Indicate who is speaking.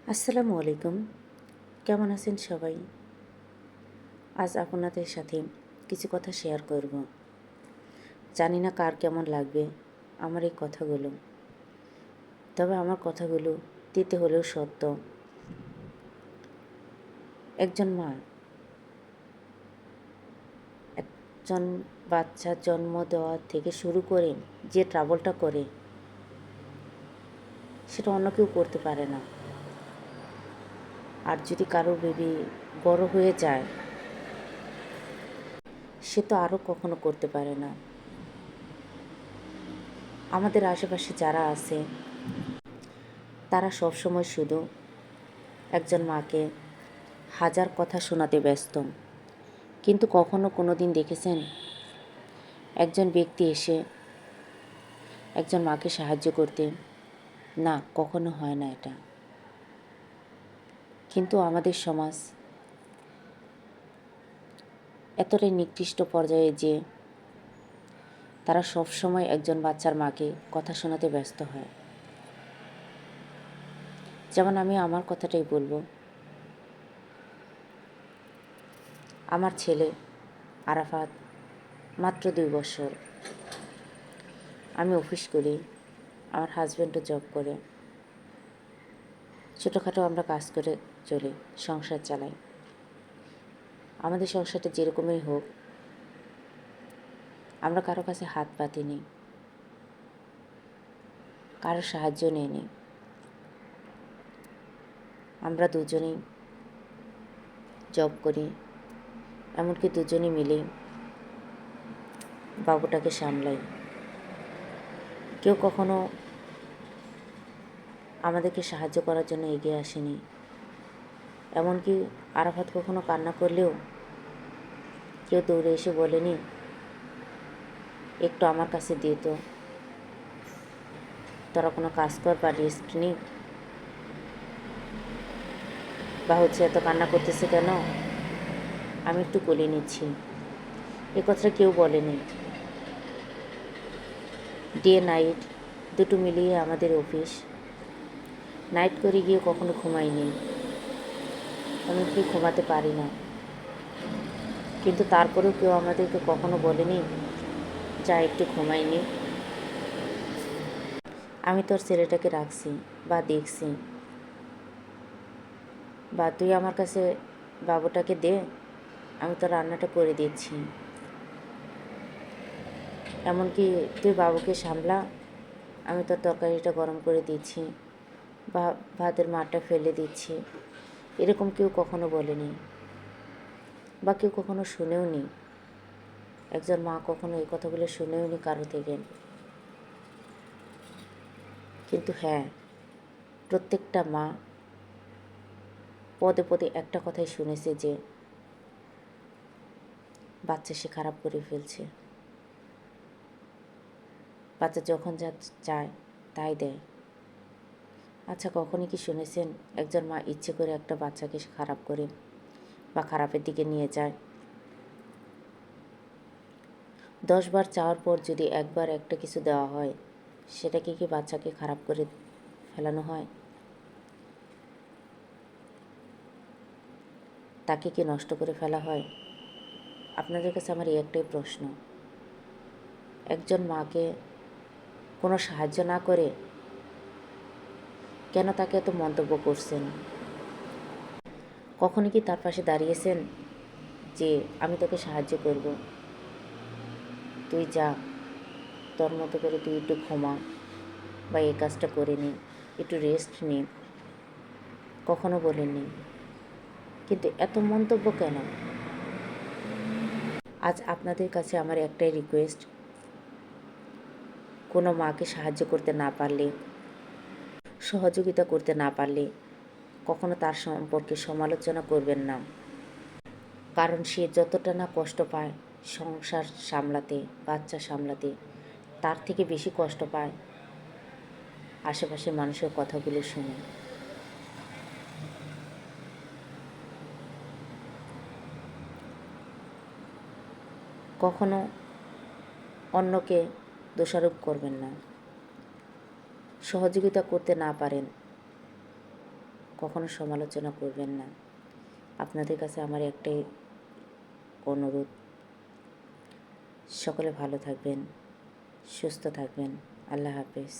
Speaker 1: আসসালামু আলাইকুম। কেমন আছেন সবাই? আজ আপনাদের সাথে কিছু কথা শেয়ার করব। জানি না কার কেমন লাগবে আমার এই কথাগুলো, তবে আমার কথাগুলো তিতে হলেও সত্য। একজন মা একজন বাচ্চার জন্ম দেওয়া থেকে শুরু করে যে ট্রাবলটা করে, সেটা অন্য কেউ করতে পারে না। আর যদি কারো বেবি বড় হয়ে যায়, সে তো আরও কখনো করতে পারে না। আমাদের আশেপাশে যারা আছে তারা সবসময় শুধু একজন মাকে হাজার কথা শোনাতে ব্যস্ত, কিন্তু কখনো কোনো দিন দেখেছেন একজন ব্যক্তি এসে একজন মাকে সাহায্য করতে? না, কখনো হয় না এটা। কিন্তু আমাদের সমাজ এতটাই নিকৃষ্ট পর্যায়ে যে তারা সবসময় একজন বাচ্চার মাকে কথা শোনাতে ব্যস্ত হয়। যেমন আমি আমার কথাটাই বলবো। আমার ছেলে আরাফাত মাত্র 2 বছর। আমি অফিস করি, আমার হাজব্যান্ডও জব করে। ছোটোখাটো আমরা কাজ করে চলি, সংসার চালাই। আমাদের সংসারটা যেরকমই হোক, আমরা কারো কাছে হাত পাতিনি, কারো সাহায্য নিইনি। আমরা দুজনেই জব করি, এমনকি দুজনেই মিলে বাবুটাকে সামলাই। কেউ কখনো আমাদেরকে সাহায্য করার জন্য এগিয়ে আসেনি। এমনকি আরাফাত কখনো কান্না করলেও কেউ দৌড়ে এসে বলেনি, একটু আমার কাছে দিয়ে তো, তোরা কোনো কাজ কর বা রেস্ট নি, বা এত কান্না করতেছে কেন, আমি একটু কোলে নিচ্ছি। এ কথাটা কেউ বলেনি। ডে নাইট দুটো মিলিয়ে আমাদের অফিস। নাইট করে গিয়ে কখনো ঘুমাইনি, এমনকি ঘুমাতে পারি না। কিন্তু তারপরেও কেউ আমাদেরকে কখনো বলেনি যা একটু ঘুমাইনি। আমি তোর ছেলেটাকে রাখছি বা দেখছি, বা তুই আমার কাছে বাবুটাকে দে, আমি তোর রান্নাটা করে দিচ্ছি। এমনকি তুই বাবুকে সামলা, আমি তোর তরকারিটা গরম করে দিচ্ছি বা ভাতের মারটা ফেলে দিচ্ছি। এরকম কেউ কখনো বলেনি, বা কেউ কখনো শুনেও নি। একজন মা কখনো এই কথাগুলো শুনেও নি কারো থেকে। কিন্তু হ্যাঁ, প্রত্যেকটা মা পদে পদে একটা কথাই শুনেছে যে বাচ্চা সে খারাপ করে ফেলছে। বাচ্চা যখন যা চায় তাই দেয়। আচ্ছা, কখনই কি শুনেছেন একজন মা ইচ্ছে করে একটা বাচ্চাকে খারাপ করে বা খারাপের দিকে নিয়ে যায়? 10 বার চাওয়ার পর যদি একবার একটা কিছু দেওয়া হয়, সেটাকে কি বাচ্চাকে খারাপ করে ফেলানো হয়? তাকে কি নষ্ট করে ফেলা হয়? আপনাদের কাছে আমার এই একটাই প্রশ্ন, একজন মাকে কোনো সাহায্য না করে কেন তাকে এত মন্তব্য করছেন? কখনো কি তার পাশে দাঁড়িয়েছেন যে আমি তোকে সাহায্য করব, তুই যা, তোর মতো করে তুই একটু ঘুমা বা এই কাজটা করে নি, একটু রেস্ট নি? কখনো বলেননি। কিন্তু এত মন্তব্য কেন? আজ আপনাদের কাছে আমার একটাই রিকোয়েস্ট, কোনো মাকে সাহায্য করতে না পারলে, সহযোগিতা করতে না পারলে কখনো তার সম্পর্কে সমালোচনা করবেন না। কারণ সে যতটা না কষ্ট পায় সংসার সামলাতে, বাচ্চা সামলাতে, তার থেকে বেশি কষ্ট পায় আশেপাশের মানুষের কথাগুলো শুনে। কখনো অন্যকে দোষারোপ করবেন না। সহযোগিতা করতে না পারেন, কখনো সমালোচনা করবেন না। আপনাদের কাছে আমার একটাই অনুরোধ, সকলে ভালো থাকবেন, সুস্থ থাকবেন। আল্লাহ হাফেজ।